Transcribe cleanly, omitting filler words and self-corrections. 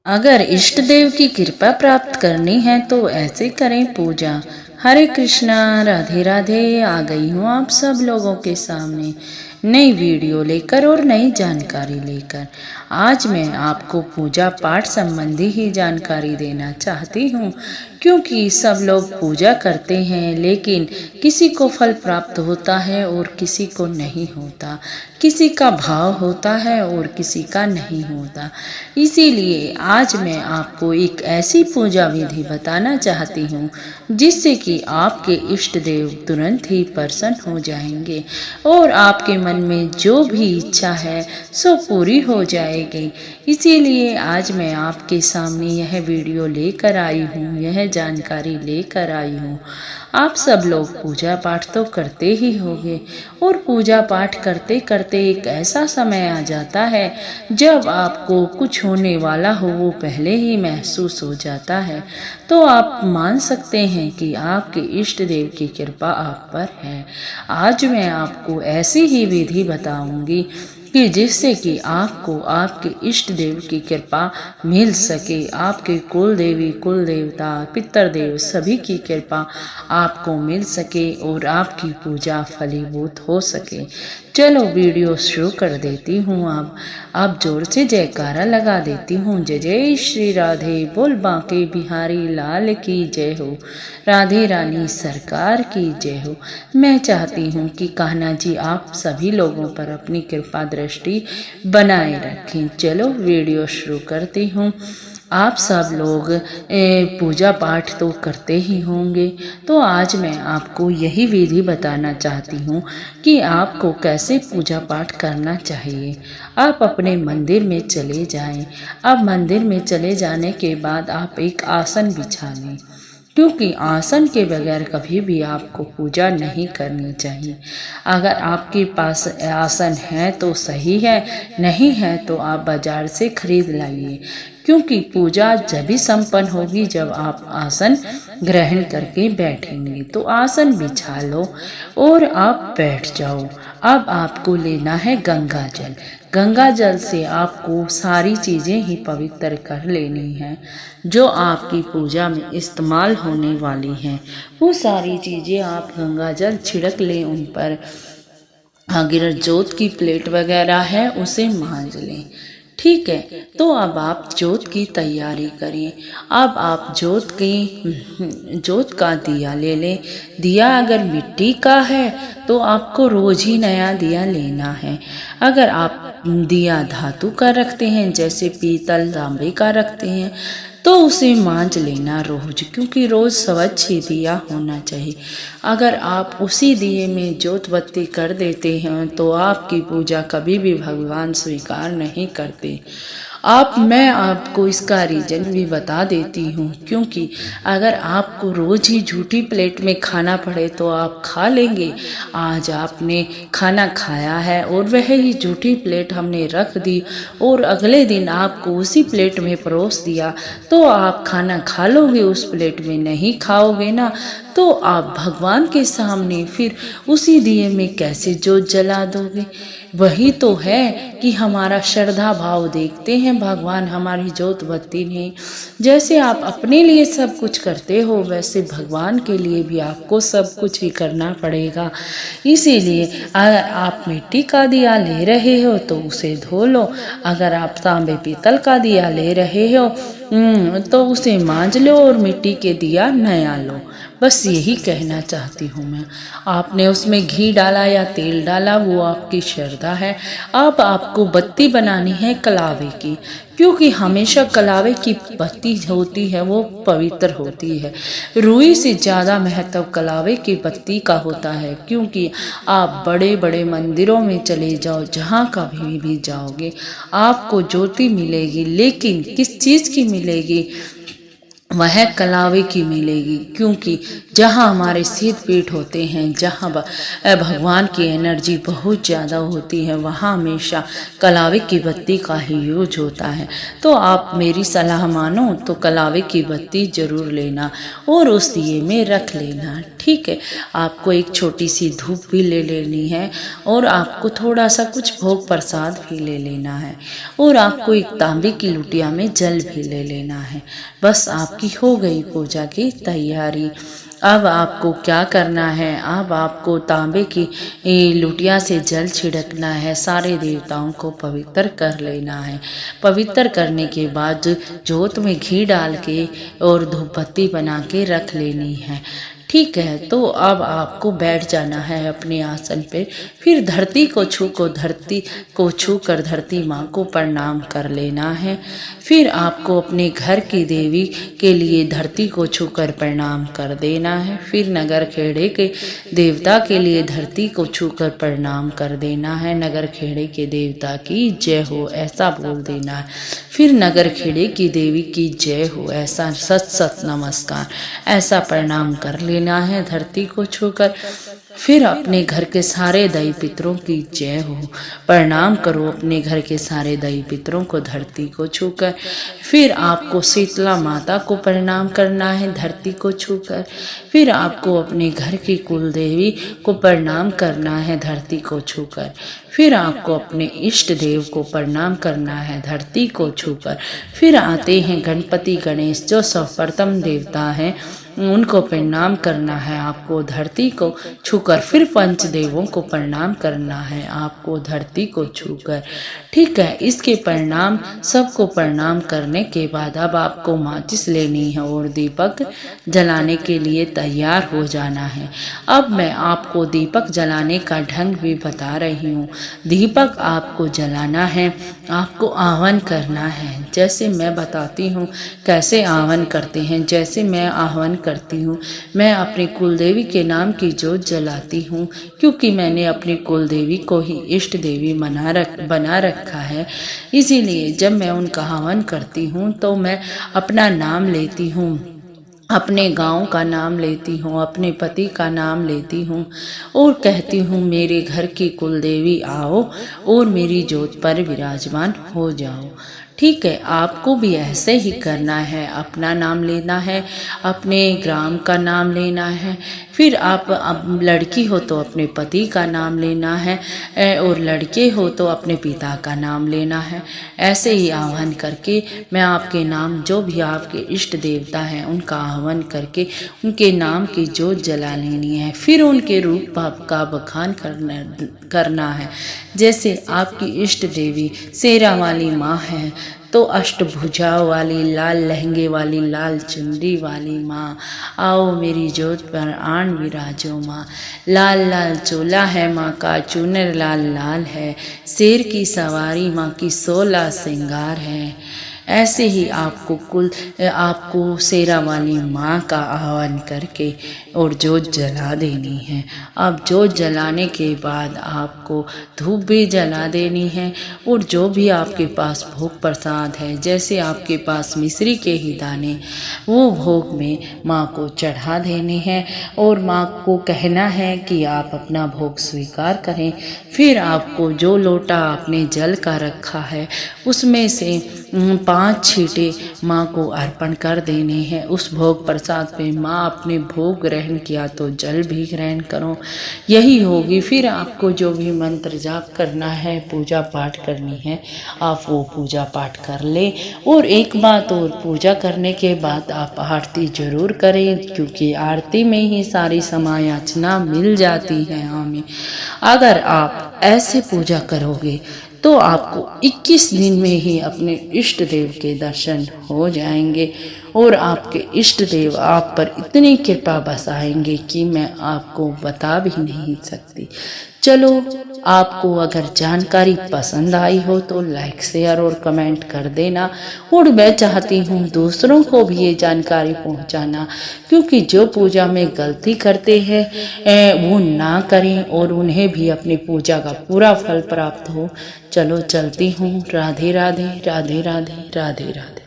अगर इष्ट देव की कृपा प्राप्त करनी है तो ऐसे करें पूजा। हरे कृष्णा, राधे राधे। आ गई हूँ आप सब लोगों के सामने नई वीडियो लेकर और नई जानकारी लेकर। आज मैं आपको पूजा पाठ संबंधी ही जानकारी देना चाहती हूँ, क्योंकि सब लोग पूजा करते हैं लेकिन किसी को फल प्राप्त होता है और किसी को नहीं होता, किसी का भाव होता है और किसी का नहीं होता। इसीलिए आज मैं आपको एक ऐसी पूजा विधि बताना चाहती हूँ जिससे कि आपके इष्ट देव तुरंत ही प्रसन्न हो जाएंगे और आपके मन में जो भी इच्छा है सो पूरी हो जाएगी। इसीलिए आज मैं आपके सामने यह वीडियो लेकर आई हूँ, यह जानकारी लेकर आई हूँ। आप सब लोग पूजा पाठ तो करते ही होंगे और पूजा पाठ करते करते एक ऐसा समय आ जाता है जब आपको कुछ होने वाला हो वो पहले ही महसूस हो जाता है। तो आप मान सकते हैं कि आपके इष्ट देव की कृपा आप पर है। आज मैं आपको ऐसी ही विधि बताऊंगी कि जिससे कि आपको आपके इष्ट देव की कृपा मिल सके, आपके कुल देवी, कुल देवता, पितर देव सभी की कृपा आपको मिल सके और आपकी पूजा फलीभूत हो सके। चलो वीडियो शुरू कर देती हूँ। अब जोर से जयकारा लगा देती हूँ। जय जय श्री राधे, बोल बांके बिहारी लाल की जय हो, राधे रानी सरकार की जय हो। मैं चाहती हूँ कि कान्हा जी आप सभी लोगों पर अपनी कृपा दृष्टि बनाए रखें। चलो वीडियो शुरू करती हूँ। आप सब लोग पूजा पाठ तो करते ही होंगे, तो आज मैं आपको यही विधि बताना चाहती हूँ कि आपको कैसे पूजा पाठ करना चाहिए। आप अपने मंदिर में चले जाएं। अब मंदिर में चले जाने के बाद आप एक आसन बिछा लें, क्योंकि आसन के बगैर कभी भी आपको पूजा नहीं करनी चाहिए। अगर आपके पास आसन है तो सही है, नहीं है तो आप बाजार से खरीद लाइए, क्योंकि पूजा जब भी संपन्न होगी जब आप आसन ग्रहण करके बैठेंगे। तो आसन बिछा लो और आप बैठ जाओ। अब आपको लेना है गंगा जल। गंगा जल से आपको सारी चीज़ें ही पवित्र कर लेनी हैं जो आपकी पूजा में इस्तेमाल होने वाली हैं। वो सारी चीज़ें आप गंगा जल छिड़क लें उन पर। अगर जोत की प्लेट वगैरह है उसे मांज लें। ठीक है, तो अब आप जोत की तैयारी करें। अब आप जोत का दिया ले लें। दिया अगर मिट्टी का है तो आपको रोज ही नया दिया लेना है। अगर आप दिया धातु का रखते हैं, जैसे पीतल तांबे का रखते हैं, तो उसे मांज लेना रोज, क्योंकि रोज स्वच्छ ही दिया होना चाहिए। अगर आप उसी दिए में जोत बत्ती कर देते हैं तो आपकी पूजा कभी भी भगवान स्वीकार नहीं करते। मैं आपको इसका रीजन भी बता देती हूँ, क्योंकि अगर आपको रोज ही झूठी प्लेट में खाना पड़े तो आप खा लेंगे। आज आपने खाना खाया है और वह ही झूठी प्लेट हमने रख दी और अगले दिन आपको उसी प्लेट में परोस दिया, तो आप खाना खा लोगे, उस प्लेट में नहीं खाओगे ना। तो आप भगवान के सामने फिर उसी दिए में कैसे जोत जला दोगे। वही तो है कि हमारा श्रद्धा भाव देखते हैं भगवान हमारी जोत बत्ती में। जैसे आप अपने लिए सब कुछ करते हो, वैसे भगवान के लिए भी आपको सब कुछ ही करना पड़ेगा। इसीलिए अगर आप मिट्टी का दिया ले रहे हो तो उसे धो लो। अगर आप तांबे पीतल का दिया ले रहे हो तो उसे मांज लो और मिट्टी के दिया नया लो। बस यही कहना चाहती हूँ मैं। आपने उसमें घी डाला या तेल डाला वो आपकी श्रद्धा है। अब आपको बत्ती बनानी है कलावे की, क्योंकि हमेशा कलावे की बत्ती होती है वो पवित्र होती है। रुई से ज़्यादा महत्व कलावे की बत्ती का होता है, क्योंकि आप बड़े बड़े मंदिरों में चले जाओ, जहाँ कभी भी जाओगे आपको ज्योति मिलेगी, लेकिन किस चीज़ की मिलेगी? वह कलावे की मिलेगी, क्योंकि जहाँ हमारे सिर पीठ होते हैं, जहाँ भगवान की एनर्जी बहुत ज़्यादा होती है, वहाँ हमेशा कलावे की बत्ती का ही यूज होता है। तो आप मेरी सलाह मानो तो कलावे की बत्ती ज़रूर लेना और उस दिए में रख लेना, ठीक है। आपको एक छोटी सी धूप भी ले लेनी है और आपको थोड़ा सा कुछ भोग प्रसाद भी ले लेना है और आपको एक तांबे की लुटिया में जल भी ले लेना है। बस आपकी हो गई पूजा की तैयारी। अब आपको क्या करना है, अब आपको तांबे की लुटिया से जल छिड़कना है, सारे देवताओं को पवित्र कर लेना है। पवित्र करने के बाद जोत में घी डाल के और धूप बत्ती बना के रख लेनी है, ठीक है। तो अब आपको बैठ जाना है अपने आसन पे, फिर धरती को छू कर धरती माँ को प्रणाम कर लेना है। फिर आपको अपने घर की देवी के लिए धरती को छूकर प्रणाम कर देना है। फिर नगर खेड़े के देवता के लिए धरती को छूकर प्रणाम कर देना है। नगर खेड़े के देवता की जय हो ऐसा बोल देना है। फिर नगर खेड़े की देवी की जय हो ऐसा सत नमस्कार ऐसा प्रणाम कर लेना है धरती को छूकर। फिर अपने घर के सारे दाई पितरों की जय हो, प्रणाम करो अपने घर के सारे दाई पितरों को धरती को छूकर। फिर आपको शीतला माता को प्रणाम करना है धरती को छूकर। फिर आपको अपने घर की कुल देवी को प्रणाम करना है धरती को छूकर। फिर आपको अपने इष्ट देव को प्रणाम करना है धरती को छूकर। फिर आते हैं गणपति गणेश जो सर्वप्रथम देवता हैं, उनको प्रणाम करना है आपको धरती को छूकर। फिर पंचदेवों को प्रणाम करना है आपको धरती को छूकर, ठीक है। इसके प्रणाम सबको प्रणाम करने के बाद अब आपको माचिस लेनी है और दीपक जलाने के लिए तैयार हो जाना है। अब मैं आपको दीपक जलाने का ढंग भी बता रही हूँ। दीपक आपको जलाना है, आपको आह्वान करना है। जैसे मैं बताती हूँ कैसे आह्वान करते हैं, जैसे मैं आह्वान करती हूँ, मैं अपनी कुलदेवी के नाम की जोत जलाती हूँ, क्योंकि मैंने अपनी कुलदेवी को ही इष्ट देवी बना रखा है। इसीलिए जब मैं उनका आह्वान करती हूँ तो मैं अपना नाम लेती हूँ, अपने गांव का नाम लेती हूँ, अपने पति का नाम लेती हूँ और कहती हूँ मेरे घर की कुलदेवी आओ और मेरी जोत पर विराजमान हो जाओ, ठीक है। आपको भी ऐसे ही करना है, अपना नाम लेना है, अपने ग्राम का नाम लेना है। फिर आप अब लड़की हो तो अपने पति का नाम लेना है और लड़के हो तो अपने पिता का नाम लेना है। ऐसे ही आह्वान करके मैं आपके नाम जो भी आपके इष्ट देवता हैं उनका आह्वान करके उनके नाम की जोत जला लेनी है। फिर उनके रूप का बखान करना है। जैसे आपकी इष्ट देवी शेरा वाली माँ है तो अष्टभुजाओं वाली, लाल लहंगे वाली, लाल चुनरी वाली माँ आओ मेरी जोत पर आन विराजो माँ। लाल लाल चोला है माँ का, चुनर लाल लाल है, शेर की सवारी माँ की 16 श्रृंगार है। ऐसे ही आपको शेरा वाली माँ का आह्वान करके और जोत जला देनी है। अब जोत जलाने के बाद आपको धूप भी जला देनी है और जो भी आपके पास भोग प्रसाद है, जैसे आपके पास मिश्री के ही दाने, वो भोग में माँ को चढ़ा देने हैं और माँ को कहना है कि आप अपना भोग स्वीकार करें। फिर आपको जो लोटा आपने जल का रखा है उसमें से 5 छींटे माँ को अर्पण कर देने हैं। उस भोग प्रसाद पे माँ अपने भोग ग्रहण किया तो जल भी ग्रहण करो, यही होगी। फिर आपको जो भी मंत्र जाप करना है, पूजा पाठ करनी है, आप वो पूजा पाठ कर ले। और एक बात और, पूजा करने के बाद आप आरती जरूर करें, क्योंकि आरती में ही सारी समायाचना मिल जाती है हमें। अगर आप ऐसे पूजा करोगे तो आपको 21 दिन में ही अपने इष्ट देव के दर्शन हो जाएंगे और आपके इष्ट देव आप पर इतनी कृपा बरसाएंगे कि मैं आपको बता भी नहीं सकती। चलो, आपको अगर जानकारी पसंद आई हो तो लाइक, शेयर और कमेंट कर देना। और मैं चाहती हूँ दूसरों को भी ये जानकारी पहुँचाना, क्योंकि जो पूजा में गलती करते हैं वो ना करें और उन्हें भी अपनी पूजा का पूरा फल प्राप्त हो। चलो चलती हूँ। राधे राधे, राधे राधे, राधे राधे।